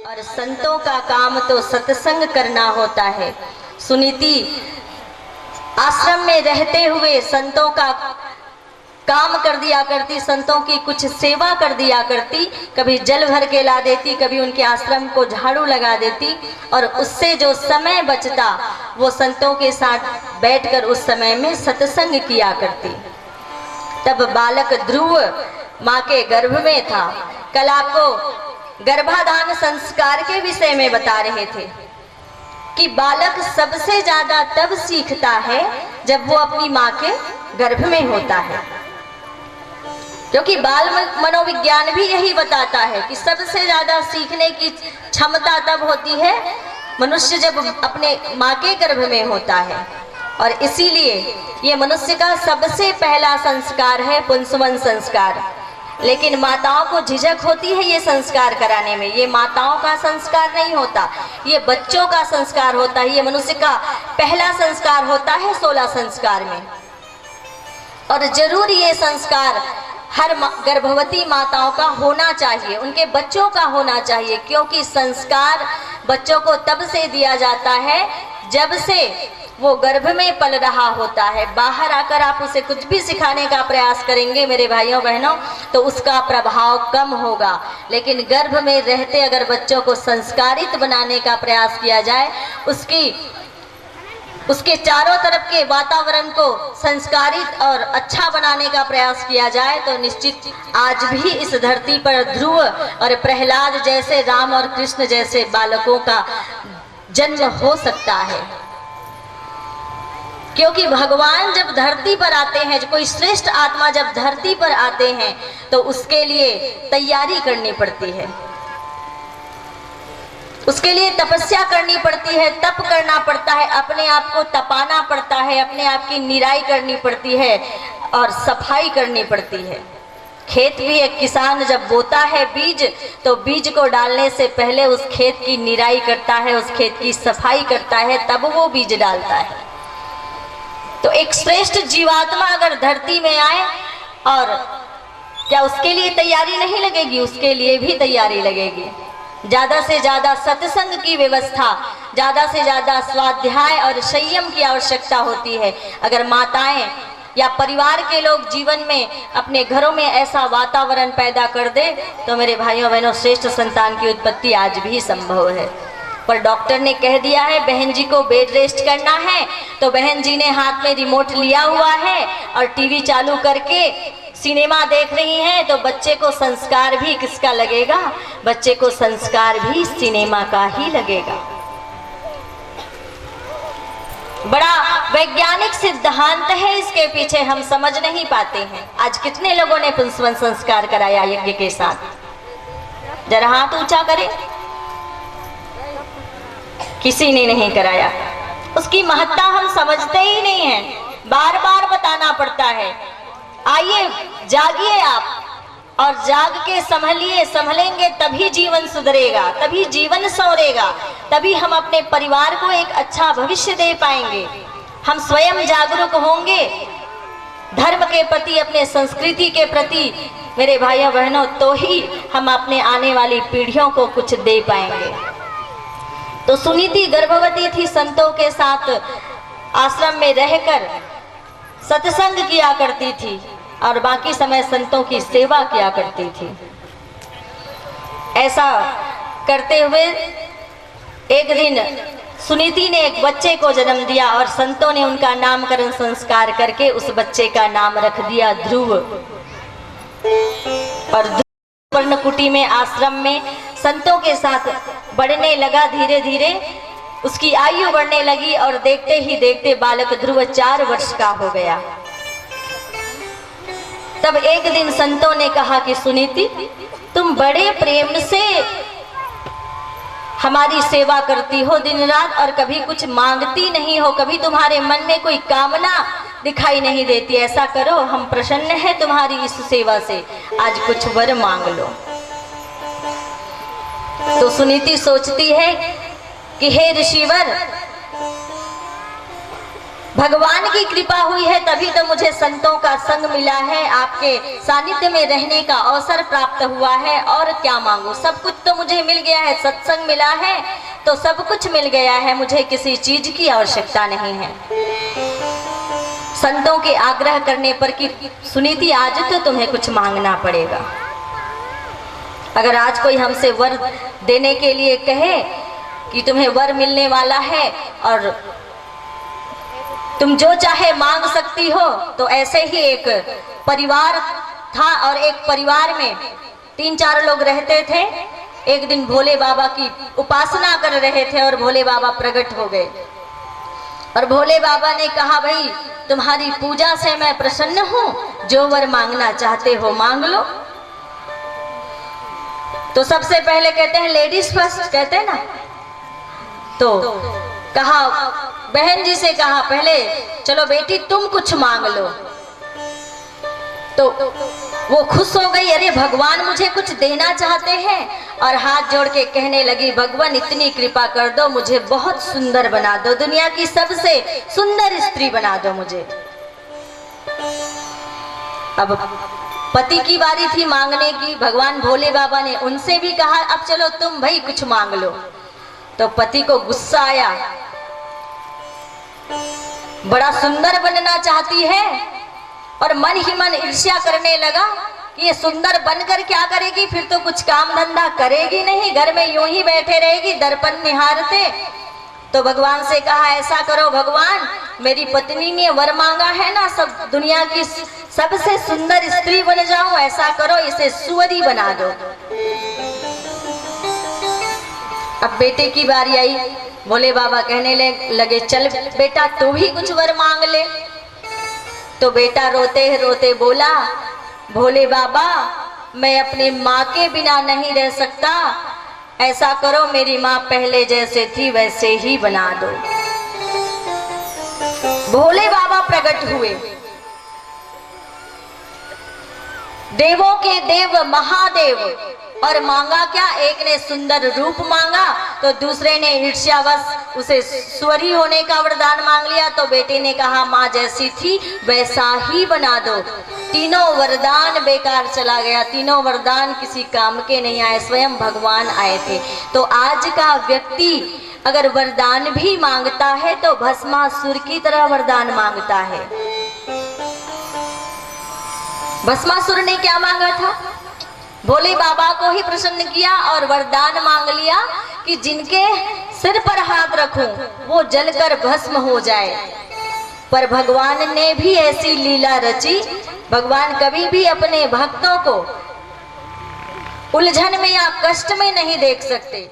और संतों का काम तो सत्संग करना होता है। सुनीति आश्रम में रहते हुए संतों का काम कर दिया करती, संतों की कुछ सेवा कर दिया करती, कभी जल भर के ला देती, कभी उनके आश्रम को झाड़ू लगा देती, और उससे जो समय बचता वो संतों के साथ बैठकर उस समय में सत्संग किया करती। तब बालक ध्रुव माँ के गर्भ में था। कल आपको गर्भाधान संस्कार के विषय में बता रहे थे कि बालक सबसे ज्यादा तब सीखता है जब वो अपनी माँ के गर्भ में होता है, क्योंकि बाल मनोविज्ञान भी यही बताता है कि सबसे ज्यादा सीखने की क्षमता तब होती है मनुष्य जब अपने माँ के गर्भ में होता है। और इसीलिए ये मनुष्य का सबसे पहला संस्कार है पुंसवन संस्कार। लेकिन माताओं को झिझक होती है ये संस्कार कराने में। ये माताओं का संस्कार नहीं होता, ये बच्चों का संस्कार होता है। ये मनुष्य का पहला संस्कार होता है 16 संस्कार में। और जरूर ये संस्कार हर गर्भवती माताओं का होना चाहिए, उनके बच्चों का होना चाहिए, क्योंकि संस्कार बच्चों को तब से दिया जाता है जब से वो गर्भ में पल रहा होता है। बाहर आकर आप उसे कुछ भी सिखाने का प्रयास करेंगे मेरे भाइयों बहनों तो उसका प्रभाव कम होगा, लेकिन गर्भ में रहते अगर बच्चों को संस्कारित बनाने का प्रयास किया जाए, उसके चारों तरफ के वातावरण को संस्कारित और अच्छा बनाने का प्रयास किया जाए, तो निश्चित आज भी इस धरती पर ध्रुव और प्रहलाद जैसे, राम और कृष्ण जैसे बालकों का जन्म हो सकता है। क्योंकि भगवान जब धरती पर आते हैं, जो कोई श्रेष्ठ आत्मा जब धरती पर आते हैं तो उसके लिए तैयारी करनी पड़ती है, उसके लिए तपस्या करनी पड़ती है, तप करना पड़ता है, अपने आप को तपाना पड़ता है, अपने आप की निराई करनी पड़ती है और सफाई करनी पड़ती है। खेत भी एक किसान जब बोता है बीज, तो बीज को डालने से पहले उस खेत की निराई करता है, उस खेत की सफाई करता है, तब वो बीज डालता है। तो एक श्रेष्ठ जीवात्मा अगर धरती में आए, और क्या उसके लिए तैयारी नहीं लगेगी? उसके लिए भी तैयारी लगेगी। ज्यादा से ज्यादा सत्संग की व्यवस्था, ज्यादा से ज्यादा स्वाध्याय और संयम की आवश्यकता होती है। अगर माताएं या परिवार के लोग जीवन में अपने घरों में ऐसा वातावरण पैदा कर दे तो मेरे भाइयों बहनों श्रेष्ठ संतान की उत्पत्ति आज भी संभव है। पर डॉक्टर ने कह दिया है बहन जी को बेड रेस्ट करना है, तो बहन जी ने हाथ में रिमोट लिया हुआ है और टीवी चालू करके सिनेमा देख रही हैं, तो बच्चे को संस्कार भी किसका लगेगा? बच्चे को संस्कार भी सिनेमा का ही लगेगा। बड़ा वैज्ञानिक सिद्धांत है इसके पीछे, हम समझ नहीं पाते हैं। आज कितने लोगों ने पुंसवन संस्कार कराया यज्ञ के साथ? जरा हाथ ऊंचा करें। किसी ने नहीं कराया। उसकी महत्ता हम समझते ही नहीं हैं, बार बार बताना पड़ता है। आइए जागिए आप और जाग के संभलिए, संभलेंगे तभी जीवन सुधरेगा, तभी जीवन संवरेगा, तभी हम अपने परिवार को एक अच्छा भविष्य दे पाएंगे। हम स्वयं जागरूक होंगे धर्म के प्रति, अपने संस्कृति के प्रति मेरे भाइयों बहनों, तो ही हम अपने आने वाली पीढ़ियों को कुछ दे पाएंगे। तो सुनीति गर्भवती थी, संतों के साथ आश्रम में रहकर सत्संग किया करती थी और बाकी समय संतों की सेवा किया करती थी। ऐसा करते हुए एक दिन सुनीति ने एक बच्चे को जन्म दिया और संतों ने उनका नामकरण संस्कार करके उस बच्चे का नाम रख दिया ध्रुव। और पर्णकुटी में आश्रम में संतों के साथ बढ़ने लगा, धीरे धीरे उसकी आयु बढ़ने लगी और देखते ही देखते बालक ध्रुव 4 वर्ष का हो गया। तब एक दिन संतों ने कहा कि सुनीति, तुम बड़े प्रेम से हमारी सेवा करती हो दिन रात और कभी कुछ मांगती नहीं हो, कभी तुम्हारे मन में कोई कामना दिखाई नहीं देती। ऐसा करो, हम प्रसन्न हैं तुम्हारी इस सेवा से, आज कुछ वर मांग लो। तो सुनीति सोचती है कि हे ऋषिवर, भगवान की कृपा हुई है तभी तो मुझे संतों का संग मिला है, आपके सानिध्य में रहने का अवसर प्राप्त हुआ है, और क्या मांगू, सब कुछ तो मुझे मिल गया है। सत्संग मिला है तो सब कुछ मिल गया है, मुझे किसी चीज की आवश्यकता नहीं है। संतों के आग्रह करने पर कि सुनीति आज तो तुम्हें कुछ मांगना पड़ेगा। अगर आज कोई हमसे वर देने के लिए कहे कि तुम्हें वर मिलने वाला है और तुम जो चाहे मांग सकती हो, तो ऐसे ही एक परिवार था और एक परिवार में 3-4 लोग रहते थे। एक दिन भोले बाबा की उपासना कर रहे थे और भोले बाबा प्रकट हो गए और भोले बाबा ने कहा, भाई तुम्हारी पूजा से मैं प्रसन्न हूं, जो वर मांगना चाहते हो मांग लो। तो सबसे पहले कहते हैं लेडीज फर्स्ट, कहते हैं ना, तो कहा, बहन जी से कहा, पहले चलो बेटी तुम कुछ मांग लो। तो वो खुश हो गई, अरे भगवान मुझे कुछ देना चाहते हैं, और हाथ जोड़ के कहने लगी, भगवान इतनी कृपा कर दो, मुझे बहुत सुंदर बना दो, दुनिया की सबसे सुंदर स्त्री बना दो मुझे। अब पति की बारी थी मांगने की, भगवान भोले बाबा ने उनसे भी कहा, अब चलो तुम भाई कुछ मांग लो। तो पति को गुस्सा आया, बड़ा सुंदर बनना चाहती है, और मन ही मन ईर्ष्या करने लगा कि ये सुंदर बनकर क्या करेगी, फिर तो कुछ काम धंधा करेगी नहीं, घर में यूं ही बैठे रहेगी दर्पण निहारते। तो भगवान से कहा, ऐसा करो भगवान, मेरी पत्नी ने वर मांगा है ना, सब दुनिया की सबसे सुंदर स्त्री बन जाऊं, ऐसा करो इसे सुअरी बना दो। अब बेटे की बारी आई, भोले बाबा कहने लगे, चल बेटा तू भी कुछ वर मांग ले। तो बेटा रोते रोते बोला, भोले बाबा मैं अपनी माँ के बिना नहीं रह सकता, ऐसा करो मेरी माँ पहले जैसे थी वैसे ही बना दो। भोले बाबा प्रकट हुए, देवों के देव महादेव, और मांगा क्या, एक ने सुंदर रूप मांगा तो दूसरे ने ईर्ष्यावश उसे स्वरी होने का वरदान मांग लिया। तो बेटे ने कहा, माँ जैसी थी वैसा ही बना दो। तीनों वरदान बेकार चला गया, तीनों वरदान किसी काम के नहीं आए, स्वयं भगवान आए थे। तो आज का व्यक्ति अगर वरदान भी मांगता है तो भस्मासुर की तरह वरदान मांगता है। भस्मासुर ने क्या मांगा था, भोले बाबा को ही प्रसन्न किया और वरदान मांग लिया कि जिनके सिर पर हाथ रखूं वो जलकर भस्म हो जाए। पर भगवान ने भी ऐसी लीला रची, भगवान कभी भी अपने भक्तों को उलझन में या कष्ट में नहीं देख सकते।